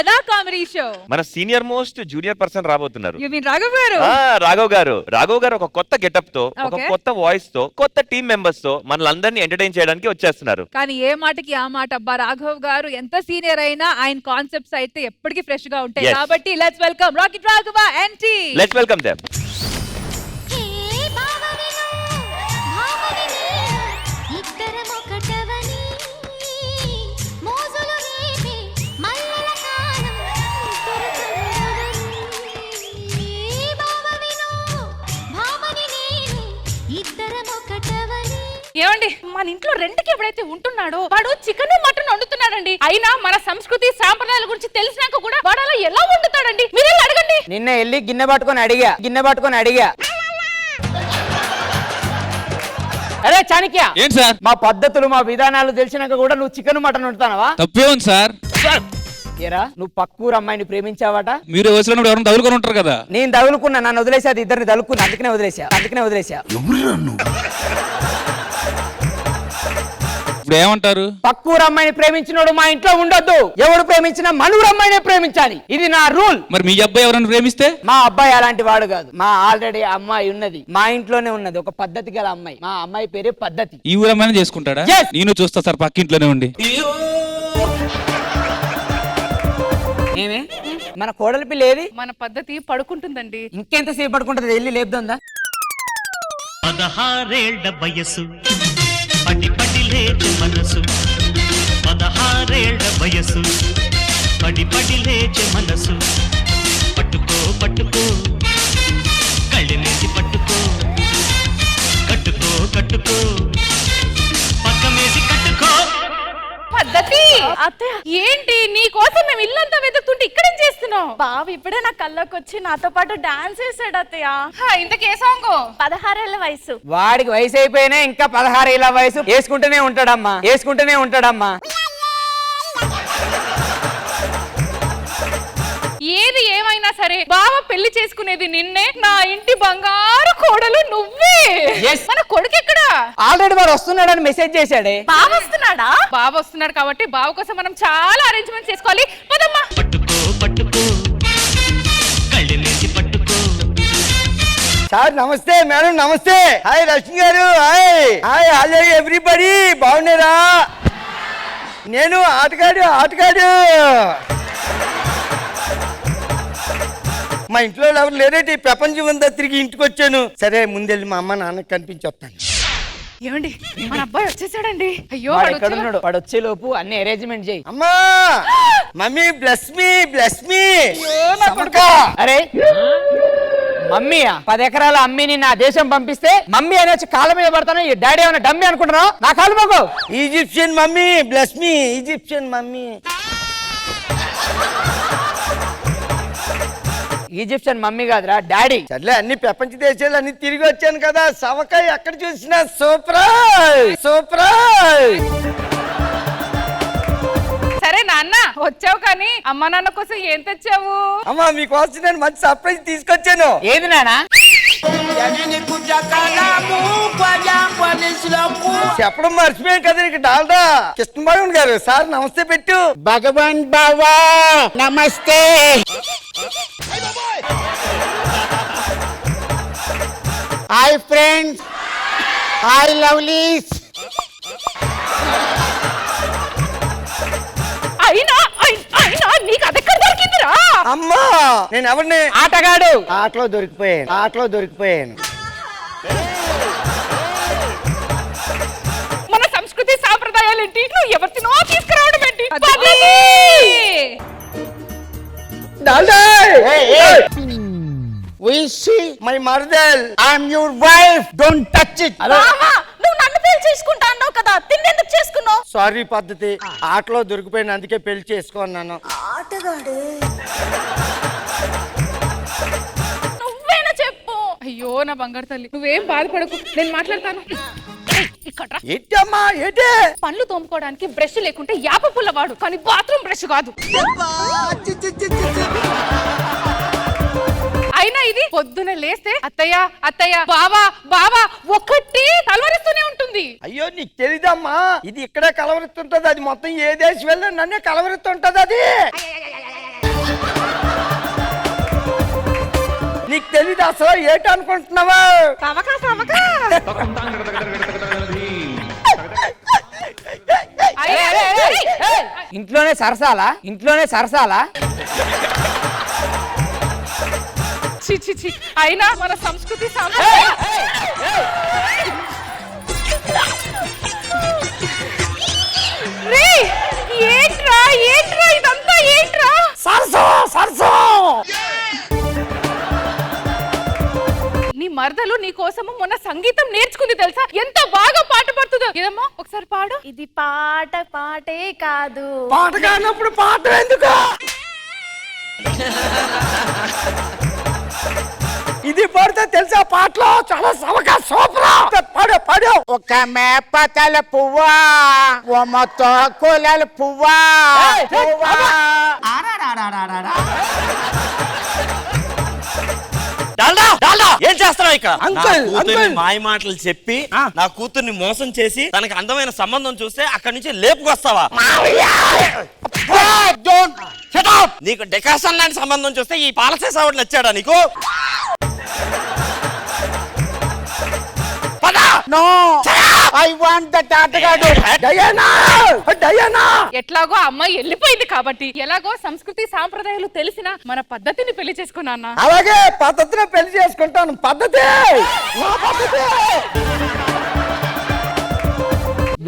నా comedy show. మన senior most junior person రాబోతున్నారు. యు మీన్ రాఘవ్ గారు? రాఘవ్ గారు ఒక కొత్త గెటప్ తో, ఒక కొత్త వాయిస్ తో, కొత్త టీమ్ మెంబర్స్ తో మనల్ని ఎంటర్టైన్ చేయడానికి వచ్చేస్తున్నారు. కానీ ఏ మాటకి ఆ మాట అబ్బా. రాఘవ్ గారు ఎంత సీనియర్ అయినా ఆయన కాన్సెప్ట్స్ అయితే ఎప్పటికీ ఫ్రెష్ గా ఉంటాయి. కాబట్టి let's welcome rocket Raghava and team. Let's welcome them. ఏమండి, మన ఇంట్లో రెంట్కి ఎప్పుడైతే ఉంటున్నాడో వాడు చికెన్ మటన్ వండుతున్నాడండి. అయినా మన సంస్కృతి సాంప్రదాయాల గురించి తెలిసినాక కూడా వాడు అలా ఎలా వండుతాడండి? మీరు అడగండి. నిన్న వెళ్ళి గిన్నె పట్టుకొని అడిగా అరే చాణక్య, ఏంటి సార్? మా పద్ధతులు మా విధానాలు తెలిసినాక కూడా నువ్వు చికెన్ మటన్ వండుతానవా? తప్పే ఉంది సార్. ఏరా, నువ్వు పక్కూరు అమ్మాయిని ప్రేమించావట. మీరు వచ్చినప్పుడు ఎవరైనా తగులుకొని ఉంటారు కదా. నేను తగులుకున్నా, నన్ను వదిలేసా, అది ఇద్దరిని తగులుకున్నా, అందుకనే వదిలేసా. ఇప్పుడు ఏమంటారు? పక్కూరు అమ్మాయిని ప్రేమించినోడు మా ఇంట్లో ఉండొద్దు. ఎవడు ప్రేమించినా మనూరు అమ్మాయినే ప్రేమించాలి. ఇది నా రూల్. మరి మీ అబ్బాయి ఎవరైనా ప్రేమిస్తే? మా అబ్బాయి అలాంటి వాడు కాదు. మా ఆల్రెడీ అమ్మాయి ఉన్నది, మా ఇంట్లోనే ఉన్నది, ఒక పద్ధతి గల అమ్మాయి. మా అమ్మాయి పేరే పద్ధతి. ఈ ఊరు అమ్మాయిని చేసుకుంటాడా? Yes. నేను చూస్తా సార్, పక్కింట్లోనే ఉండి. ఏమే, మన కోడలి పిల్ల ఏది? మన పద్ధతి పడుకుంటుందండి. ఇంకెంతసేపు పడుకుంటది? వెళ్ళి లేపుతుందా? 16 ఏళ్ల వయసు, పడి పడి లేచే మనసు. 16 ఏళ్ల వయసు, పడి పడి లేచే మనసు. పట్టుకో పట్టుకో, కళ్ళెనేసి పట్టుకో, కట్టుకో కట్టుకో, పక్కమేసి కట్టుకో. పద్ధతి అత్తయ్య, ఏంటి నీ కోసం మేము ఇల్లంతా వెతుకుతుంటే ఇక్కడేం చేస్తున్నావు? బావ ఇప్పుడే నా కళ్ళకి వచ్చి నాతో పాటు డాన్స్ చేశాడు అత్తయ్య. ఇంతకే సాంగ్? 16 ఏళ్ల వయసు. వాడికి వయసు అయిపోయినా ఇంకా 16 ఏళ్ల వయసు వేసుకుంటూనే ఉంటాడమ్మా. ఏది ఏమైనా సరే బావ పెళ్లి చేసుకునేది నిన్నే. నా ఇంటి బంగారు కోడలు నువ్వే. Yes. మన కొడుకు ఎక్కడా? ఆల్రెడీ వాడు వస్తున్నాడని మెసేజ్ చేశాడే. బావ వస్తున్నాడా? బావ వస్తున్నాడు కాబట్టి బావ కోసం మనం చాలా అరేంజ్మెంట్స్ చేసుకోవాలి. పదమ్మా. పట్టుకో పట్టుకో, కళ్ళెనేసి పట్టుకో. సార్ నమస్తే, మేడం నమస్తే. హాయ్ రష్మి గారు. హాయ్ హలో ఎవ్రీబడి, బాగున్నారా? నేను ఆటగాడు. మా ఇంట్లో ఎవరు లేరేటి, ప్రపంచం అంతా తిరిగి ఇంటికి వచ్చాను. సరే ముందెళ్ళి మా అమ్మ నాన్నకి కనిపించి వస్తాను. ఏమండి, మన అబ్బాయి వచ్చేసాడండి. అయ్యో, వాడు ఎక్కడ ఉన్నాడు? వాడు వచ్చే లోపు అన్ని అరేంజ్మెంట్ చేయి. అమ్మా మమ్మీ బ్లెస్ మీ. అరే మమ్మీయా? 10 ఎకరాల అమ్మిని నా దేశం పంపిస్తే మమ్మీ అని వచ్చి కాళ్ళ మీద పడతాను. ఈ డాడీ ఏమైనా డమ్మీ అనుకుంటున్నావు? నా కాలు మొక్కు. Egyptian mummy bless me, Egyptian mummy. Egyptian mummy కాదురా, డాడీ. సర్లే, అన్ని ప్రపంచ దేశాలు అన్ని తిరిగి వచ్చాను కదా. సవకాయ ఎక్కడ చూసినా సూపర్. సరే నాన్న, వచ్చావు కానీ అమ్మ నాన్న కోసం ఏం తెచ్చావు? అమ్మా మీకోసం నేను మంచి సర్ప్రైజ్ తీసుకొచ్చాను. ఏది నానా? చెప్పడం మర్చిపోయాం కదా, నీకు డాల్డా. కృష్ణభగవాన్ గారు సార్ నమస్తే పెట్టు. భగవాన్ బావా నమస్తే. Hi friends, hi lovelies. అయినా నీకు అదెక్కడ దొరికిందిరా? అమ్మా నేను ఎవరిని? ఆటగాడు. ఆటలో దొరికిపోయాను. మన సంస్కృతి సాంప్రదాయాలేంటి? నువ్వు ఎవరినో తీసుకురావడం ఏంటి? డాల్డా We see మై మరదల్. I'm your wife. Don't touch it. మామా, నువ్వు నన్ను పెళ్లి చేసుకుంటా అన్నావు కదా, తిన్నెందుకు చేసుకున్నావు? సారీ పద్ధతి, ఆటలో దొరికిపోయాను అందుకే పెళ్లి చేసుకున్నాను. నువ్వేనా చెప్పు. అయ్యో నా బంగారు తల్లి, నువ్వేం బాధపడకు, నేను మాట్లాడతాను. ఇక్కడ ఏంటమ్మా ఏంటి? పళ్ళు తోముకోవడానికి బ్రష్ లేకుంటే యాప పుల్ల వాడు, కానీ బాత్రూమ్ బ్రష్ కాదు. అయినా ఇది పొద్దున లేస్తే అత్తయ్య బావా ఒక్కటి తలవరిస్తూనే ఉంటుంది. అయ్యో నీకు తెలీదమ్మా, ఇది ఇక్కడే కలవరిస్తుంటది. అది మొత్తం ఏ దేశం వెళ్ళినా నన్నే కలవరిస్తుంటది. అది నీకు తెలీదు అసలు ఏటనుకుంటున్నావా? ఇంట్లోనే సరసాలా, ఇంట్లోనే సరసాలా. చి చి చి అయినా మన సంస్కృతి సాంప్రదాయం రేయ్, ఏంట్రా ఏంట్రా ఇదంతా ఏంట్రా? సరసం సరసం. నీ మరదలు నీ కోసము మొన్న సంగీతం నేర్చుకుంది తెలుసా? ఎంత బాగా పాట పడుతుందో. ఏదమ్మా ఒకసారి పాడు. ఇది పాటే కాదు. పాట కానప్పుడు పాట ఎందుకు? ఇది పాడితే తెలుసా పాటలో చాలా సవగా సూపర్. పాడు పాడు. ఒక మేపతల పువ్వా, ఓ మొత్తం కులల పువ్వా. ఏం చేస్తున్నావు ఇక్కడ? అంకుల్, నా కూతుర్ని అంకుల్. మాయ మాటలు చెప్పి నా కూతుర్ని మోసం చేసి తనకి అందమైన సంబంధం చూస్తే అక్కడి నుంచి లేపుకొస్తావా? Shut up! నీకు డెకాషన్ లాంటి సంబంధం చూస్తే ఈ పాలసేసావుడు నచ్చాడా నీకు? నో, ఐ వాంట్ దట్ ఆటగాడు. Diana, Diana. ఎట్లాగో ఆ అమ్మాయి వెళ్ళిపోయింది కాబట్టి ఎలాగో సంస్కృతి సాంప్రదాయాలు తెలిసిన మన పద్ధతిని పెళ్లి చేసుకున్నా. అలాగే పద్ధతిలో పెళ్లి చేసుకుంటాను. పద్ధతి నా పద్ధతి.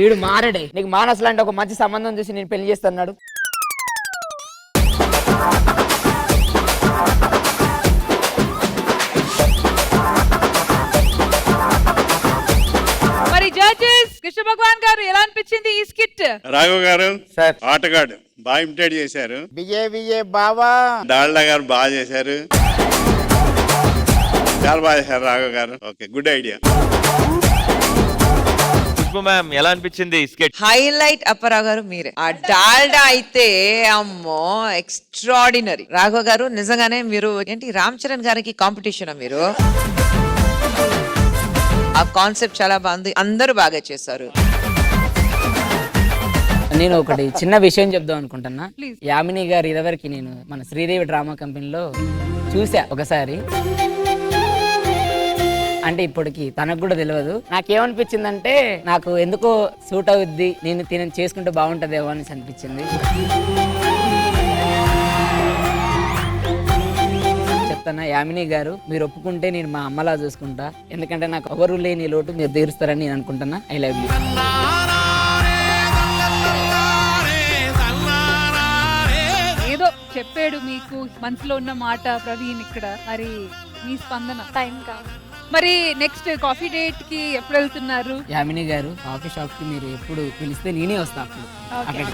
వీడు మారడే. నీకు మానస్ లాంటి ఒక మంచి సంబంధం చూసి నేను పెళ్లి చేస్తున్నాడు. మరి జడ్జెస్ కృష్ణ భగవాన్ గారు ఎలా అనిపించింది ఈ స్కిట్? రాఘవ్ గారు సార్. ఆటగాడు బాగా ఇమిటేట్ చేశారు. బిఏ బావా. డాల్డా గారు బాగా చేశారు. చాలా బాగా చేశారు రాఘవ్ గారు. Okay, good idea. Pushpa ma'am ఎలా అనిపించింది ఈ స్కెచ్? హైలైట్ అప్పరా గారు మీరే. ఆ డాల్డా అయితే అమ్మో ఎక్స్ట్రాడినరీ. రాఘవ్ గారు నిజంగానే మీరు ఏంటి రామ్ చరణ్ గారికి కాంపిటీషన్ మీరు. ఆ కాన్సెప్ట్ చాలా బాగుంది, అందరూ బాగా చేశారు. నేను ఒకటి చిన్న విషయం చెప్దాం అనుకుంటున్నా. Please. యామిని గారు ఇదివరకు నేను మన శ్రీదేవి డ్రామా కంపెనీలో చూసా ఒకసారి. అంటే ఇప్పటికి తనకు కూడా తెలియదు. నాకేమనిపించిందంటే నాకు ఎందుకో సూట్ అవుద్ది, నేను తిని చేసుకుంటే బాగుంటదేమో అని అనిపించింది. చెప్తానా యామిని గారు, మీరు ఒప్పుకుంటే నేను మా అమ్మలా చూసుకుంటా. ఎందుకంటే నాకు ఎవరు లేని లోటు మీరు తీరుస్తారని నేను అనుకుంటున్నా. I love you. ఏదో చెప్పాడు మీకు మనసులో ఉన్న మాట ప్రవీణ్ ఇక్కడ. మరి మీ స్పందన? టైం కాదు. మరి నెక్స్ట్ కాఫీ డేట్ కి ఎప్పుడు వెళ్తున్నారు? యామిని గారు, కాఫీ షాప్ కి మీరు ఎప్పుడు పిలిస్తే నేనే వస్తా అప్పుడు. Okay. అక్కడికి.